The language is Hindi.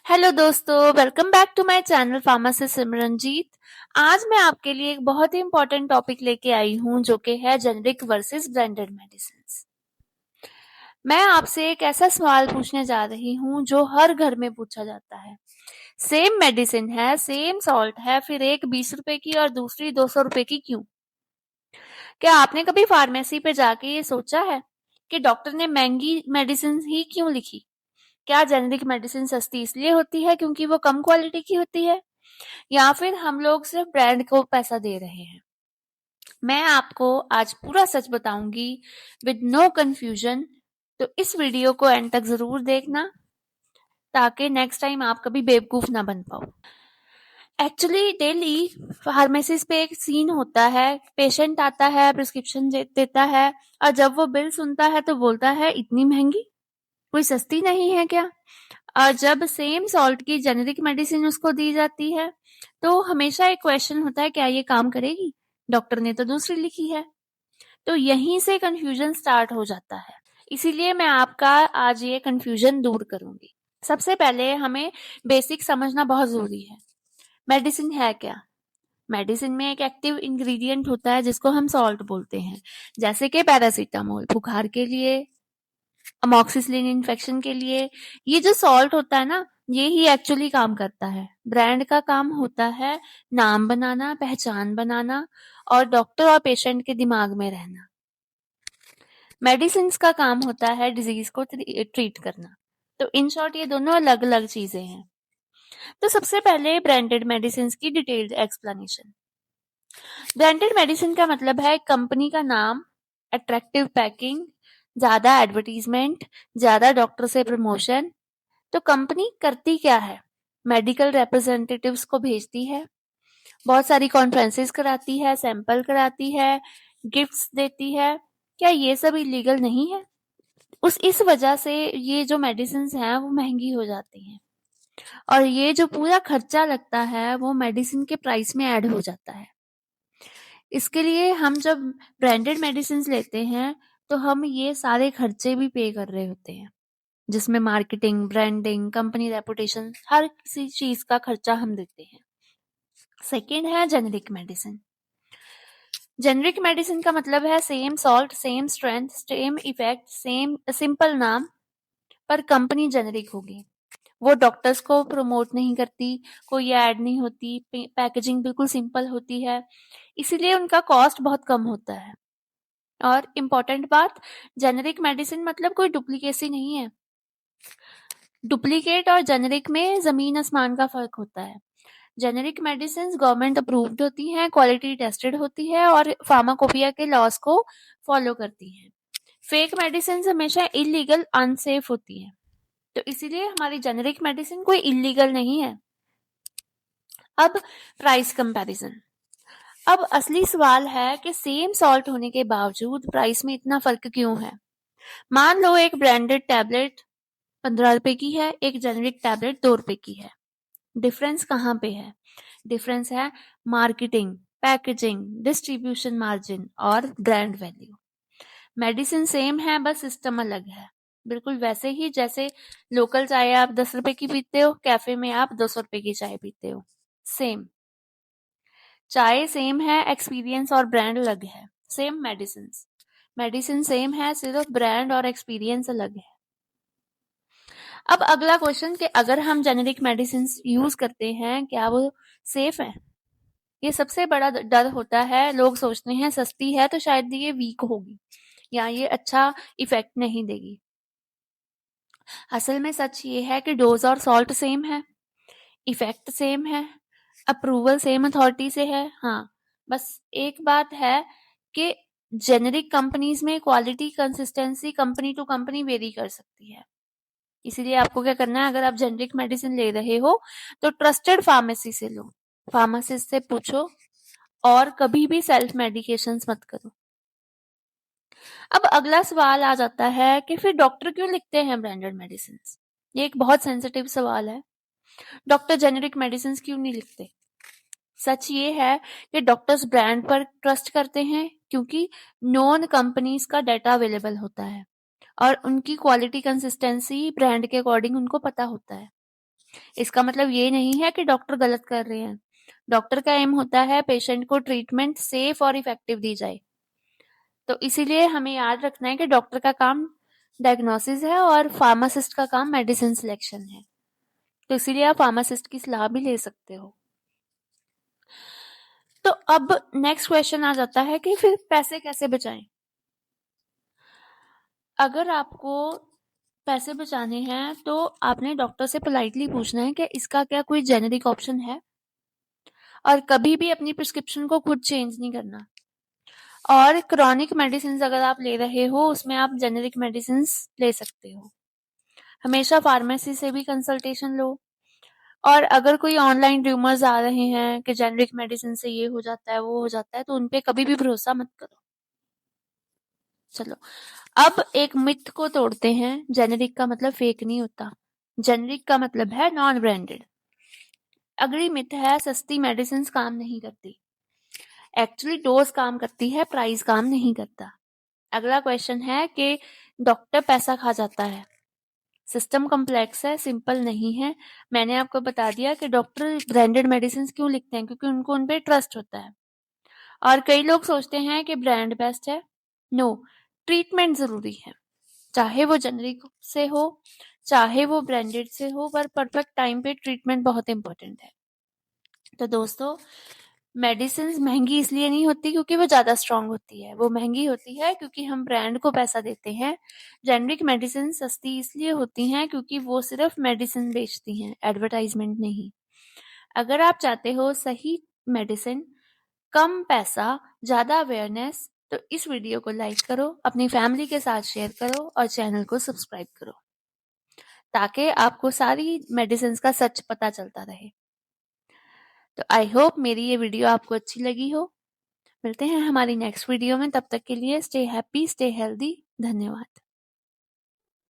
हेलो दोस्तों, welcome back to my channel pharmacist Simranjeet. आज मैं आपके लिए एक बहुत ही इंपॉर्टेंट टॉपिक लेके आई हूँ जो कि है जेनरिक वर्सेस ब्रांडेड मेडिसिन्स। मैं आपसे एक ऐसा सवाल पूछने जा रही हूँ जो हर घर में पूछा जाता है। सेम मेडिसिन है, सेम सॉल्ट है, फिर एक 20 रुपए की और दूसरी 200 रुपए की क्यों? क्या आपने कभी फार्मेसी पे जाके ये सोचा है कि डॉक्टर ने महंगी मेडिसिन ही क्यों लिखी? क्या जेनेरिक मेडिसिन सस्ती इसलिए होती है क्योंकि वो कम क्वालिटी की होती है, या फिर हम लोग सिर्फ ब्रांड को पैसा दे रहे हैं? मैं आपको आज पूरा सच बताऊंगी विद नो कंफ्यूजन। तो इस वीडियो को एंड तक जरूर देखना ताकि नेक्स्ट टाइम आप कभी बेवकूफ ना बन पाओ। एक्चुअली डेली फार्मेसिस पे एक सीन होता है, पेशेंट आता है, प्रिस्क्रिप्शन देता है और जब वो बिल सुनता है तो बोलता है इतनी महंगी, कोई सस्ती नहीं है क्या? और जब सेम सॉल्ट की जेनेरिक मेडिसिन उसको दी जाती है तो हमेशा एक क्वेश्चन होता है, क्या ये काम करेगी? डॉक्टर ने तो दूसरी लिखी है। तो यहीं से कंफ्यूजन स्टार्ट हो जाता है। इसीलिए मैं आपका आज ये कंफ्यूजन दूर करूंगी। सबसे पहले हमें बेसिक समझना बहुत जरूरी है। मेडिसिन है क्या? मेडिसिन में एक एक्टिव इंग्रेडिएंट होता है जिसको हम सॉल्ट बोलते हैं, जैसे कि पैरासीटामोल बुखार के लिए, अमोक्सिसिलिन इन्फेक्शन के लिए। ये जो सॉल्ट होता है ना, ये ही एक्चुअली काम करता है। ब्रांड का काम होता है नाम बनाना, पहचान बनाना और डॉक्टर और पेशेंट के दिमाग में रहना। मेडिसिन का काम होता है डिजीज को ट्रीट करना। तो इन शॉर्ट ये दोनों अलग अलग चीजें हैं। तो सबसे पहले ब्रांडेड मेडिसिन की डिटेल्ड एक्सप्लेनेशन। ब्रांडेड मेडिसिन का मतलब है कंपनी का नाम, अट्रैक्टिव पैकिंग, ज्यादा एडवर्टीजमेंट, ज्यादा डॉक्टर से प्रमोशन। तो कंपनी करती क्या है? मेडिकल रिप्रेजेंटेटिव्स को भेजती है, बहुत सारी कॉन्फ्रेंसेस कराती है, सैंपल कराती है, गिफ्ट्स देती है। क्या ये सब इलीगल नहीं है? इस वजह से ये जो मेडिसिन हैं वो महंगी हो जाती हैं और ये जो पूरा खर्चा लगता है वो मेडिसिन के प्राइस में ऐड हो जाता है। इसके लिए हम जब ब्रांडेड मेडिसिन लेते हैं तो हम ये सारे खर्चे भी पे कर रहे होते हैं, जिसमें मार्केटिंग, ब्रांडिंग, कंपनी रेपुटेशन, हर किसी चीज का खर्चा हम देते हैं। सेकेंड है जेनेरिक मेडिसिन। जेनेरिक मेडिसिन का मतलब है same salt, same strength, same effect, same simple नाम, पर कंपनी जेनेरिक होगी। वो डॉक्टर्स को प्रमोट नहीं करती, कोई ऐड नहीं होती, पैकेजिंग बिल्कुल सिंपल होती है, इसीलिए उनका कॉस्ट बहुत कम होता है। और इम्पोर्टेंट बात, जेनेरिक मेडिसिन मतलब कोई डुप्लीकेसी नहीं है। डुप्लीकेट और जेनेरिक में जमीन आसमान का फर्क होता है। जेनेरिक मेडिसिन गवर्नमेंट अप्रूव्ड होती हैं, क्वालिटी टेस्टेड होती है और फार्माकोपिया के लॉस को फॉलो करती हैं। फेक मेडिसिन हमेशा इलीगल, अनसेफ होती है। तो इसीलिए हमारी जेनेरिक मेडिसिन कोई इलीगल नहीं है। अब प्राइस कंपैरिजन। अब असली सवाल है कि सेम सॉल्ट होने के बावजूद प्राइस में इतना फर्क क्यों है? मान लो एक ब्रांडेड टैबलेट 15 रुपए की है, एक जेनेरिक टैबलेट 2 रुपए की है। डिफरेंस कहाँ पे है? डिफरेंस है मार्केटिंग, पैकेजिंग, डिस्ट्रीब्यूशन मार्जिन और ब्रांड वैल्यू। मेडिसिन सेम है, बस सिस्टम अलग है। बिल्कुल वैसे ही जैसे लोकल चाय आप 10 रुपए की पीते हो, कैफे में आप 200 रुपए की चाय पीते हो। सेम चाय सेम है, एक्सपीरियंस और ब्रांड अलग है। सेम मेडिसिन, मेडिसिन सेम है, सिर्फ ब्रांड और एक्सपीरियंस अलग है। अब अगला क्वेश्चन कि अगर हम जेनेरिक मेडिसिन यूज करते हैं क्या वो सेफ है? ये सबसे बड़ा डर होता है। लोग सोचते हैं सस्ती है तो शायद ये वीक होगी या ये अच्छा इफेक्ट नहीं देगी। असल में सच ये है कि डोज और सॉल्ट सेम है, इफेक्ट सेम है, अप्रूवल सेम अथॉरिटी से है। हाँ, बस एक बात है कि जेनेरिक कंपनीज में quality consistency company to company vary कर सकती है। इसीलिए आपको क्या करना है, अगर आप जेनेरिक मेडिसिन ले रहे हो तो ट्रस्टेड फार्मेसी से लो, फार्मासिस्ट से पूछो और कभी भी सेल्फ मेडिकेशंस मत करो। अब अगला सवाल आ जाता है कि फिर डॉक्टर क्यों लिखते हैं ब्रांडेड मेडिसिन? ये एक बहुत सेंसिटिव सवाल है। डॉक्टर जेनेरिक मेडिसिन क्यों नहीं लिखते? सच ये है कि डॉक्टर्स ब्रांड पर ट्रस्ट करते हैं क्योंकि नॉन कंपनीज का डाटा अवेलेबल होता है और उनकी क्वालिटी कंसिस्टेंसी ब्रांड के अकॉर्डिंग उनको पता होता है। इसका मतलब ये नहीं है कि डॉक्टर गलत कर रहे हैं। डॉक्टर का एम होता है पेशेंट को ट्रीटमेंट सेफ और इफेक्टिव दी जाए। तो इसीलिए हमें याद रखना है कि डॉक्टर का काम डायग्नोसिस है और फार्मासिस्ट का काम मेडिसिन सिलेक्शन है। तो इसीलिए आप फार्मासिस्ट की सलाह भी ले सकते हो। तो अब नेक्स्ट क्वेश्चन आ जाता है कि फिर पैसे कैसे बचाएं। अगर आपको पैसे बचाने हैं तो आपने डॉक्टर से पोलाइटली पूछना है कि इसका क्या कोई जेनेरिक ऑप्शन है, और कभी भी अपनी प्रिस्क्रिप्शन को खुद चेंज नहीं करना। और क्रॉनिक मेडिसिन अगर आप ले रहे हो उसमें आप जेनेरिक मेडिसिन ले सकते हो। हमेशा फार्मेसी से भी कंसल्टेशन लो। और अगर कोई ऑनलाइन र्यूमर्स आ रहे हैं कि जेनेरिक मेडिसिन से ये हो जाता है वो हो जाता है, तो उनपे कभी भी भरोसा मत करो। चलो अब एक मिथ को तोड़ते हैं। जेनेरिक का मतलब फेक नहीं होता। जेनेरिक का मतलब है नॉन ब्रांडेड। अगली मिथ है सस्ती मेडिसिन काम नहीं करती। एक्चुअली डोज काम करती है, प्राइस काम नहीं करता। अगला क्वेश्चन है कि डॉक्टर पैसा खा जाता है। सिस्टम कॉम्प्लेक्स है, सिंपल नहीं है। मैंने आपको बता दिया कि डॉक्टर ब्रांडेड मेडिसिन क्यों लिखते हैं, क्योंकि उनको उन पे ट्रस्ट होता है। और कई लोग सोचते हैं कि ब्रांड बेस्ट है। नो, ट्रीटमेंट जरूरी है, चाहे वो जेनरिक से हो चाहे वो ब्रांडेड से हो, पर परफेक्ट टाइम पे ट्रीटमेंट बहुत इंपॉर्टेंट है। तो दोस्तों, मेडिसिन महंगी इसलिए नहीं होती क्योंकि वो ज्यादा स्ट्रांग होती है, वो महंगी होती है क्योंकि हम ब्रांड को पैसा देते हैं। जेनरिक मेडिसिन सस्ती इसलिए होती हैं क्योंकि वो सिर्फ मेडिसिन बेचती हैं, एडवर्टाइजमेंट नहीं। अगर आप चाहते हो सही मेडिसिन, कम पैसा, ज्यादा अवेयरनेस, तो इस वीडियो को लाइक करो, अपनी फैमिली के साथ शेयर करो और चैनल को सब्सक्राइब करो, ताकि आपको सारी मेडिसिन का सच पता चलता रहे। तो आई होप मेरी ये वीडियो आपको अच्छी लगी हो। मिलते हैं हमारी नेक्स्ट वीडियो में, तब तक के लिए स्टे हैप्पी, स्टे हेल्दी। धन्यवाद।